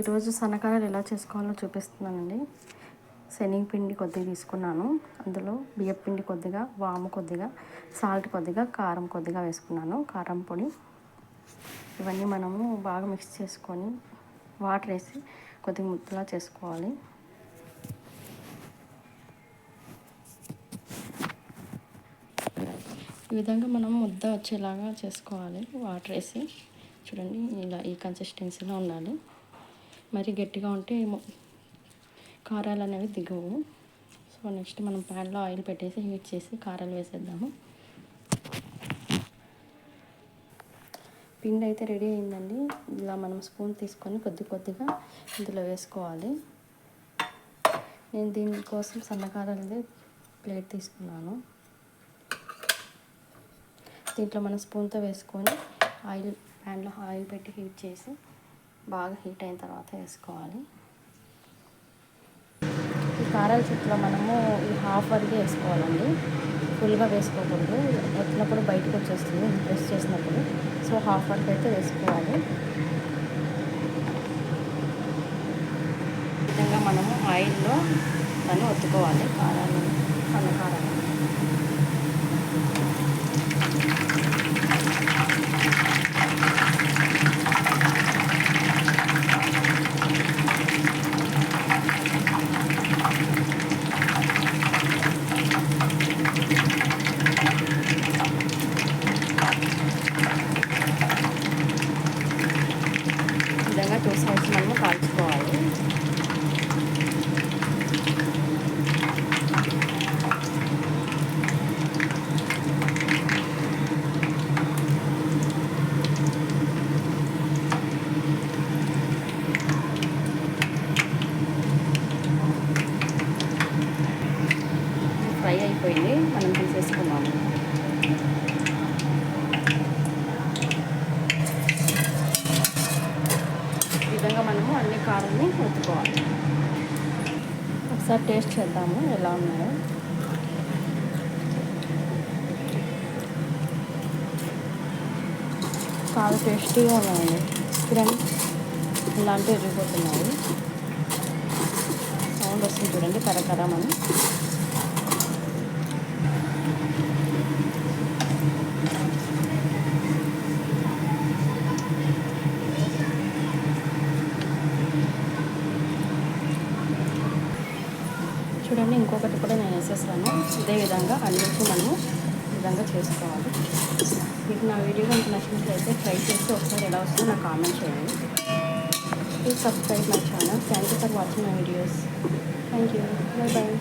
ఈరోజు సన్నకారాలు ఎలా చేసుకోవాలో చూపిస్తున్నానండి. శనగపిండి కొద్దిగా తీసుకున్నాను, అందులో బియ్యపిండి కొద్దిగా, వాము కొద్దిగా, సాల్ట్ కొద్దిగా, కారం కొద్దిగా వేసుకున్నాను, కారం పొడి. ఇవన్నీ మనము బాగా మిక్స్ చేసుకొని వాటర్ వేసి కొద్దిగా ముద్దలా చేసుకోవాలి. ఈ విధంగా మనం ముద్ద వచ్చేలాగా చేసుకోవాలి. వాటర్ వేసి చూడండి, ఇలా ఈ కన్సిస్టెన్సీలో ఉండాలి. మరి గట్టిగా ఉంటే కారాలు అనేవి దిగవు. సో నెక్స్ట్ మనం ప్యాన్లో ఆయిల్ పెట్టేసి హీట్ చేసి కారాలు వేసేద్దాము. పిండి అయితే రెడీ అయిందండి. ఇలా మనం స్పూన్ తీసుకొని కొద్దిగా ఇందులో వేసుకోవాలి. నేను దీనికోసం సన్నకారాలది ప్లేట్ తీసుకున్నాను. దీంట్లో మనం స్పూన్తో వేసుకొని ప్యాన్లో ఆయిల్ పెట్టి హీట్ చేసి బాగా హీట్ అయిన తర్వాత వేసుకోవాలి. ఈ కారాల చుట్టలో మనము ఈ హాఫ్ వరకు వేసుకోవాలండి, ఫుల్గా వేసుకోకూడదు. వచ్చినప్పుడు బయటకు వచ్చేస్తుంది ప్రెస్ చేసినప్పుడు. సో హాఫ్ వరకు అయితే వేసుకోవాలి. ఈ విధంగా మనము ఆయిల్లో దాన్ని ఒత్తుకోవాలి, కారాలు, సన్నకారాలు. విధంగా 2 సైడ్స్ మనము కాల్చుకోవాలి. ఫ్రై అయిపోయింది, మనం తీసేసుకున్నాము. ఈ విధంగా మనము అన్ని కారాలని ఒత్తుకోవాలి. ఒకసారి టేస్ట్ చేద్దాము ఎలా ఉన్నాయో. చాలా టేస్టీగా ఉన్నాయండి. చూడండి, ఇలాంటివి ఎరిగిపోతున్నాయి. సౌండ్ వస్తుంది చూడండి, కరకరమని. చూడండి, ఇంకొకటి కూడా నేను వేసేసాను. ఇదే విధంగా అన్నిటికీ మనము ఈ విధంగా చేసుకోవాలి. మీకు నా వీడియో కనుక నచ్చినట్లయితే ట్రై చేసి ఒకసారి ఎలా వస్తుందో నాకు కామెంట్ చేయండి. Please subscribe my channel. Thank you for watching my videos. Thank you. Bye bye.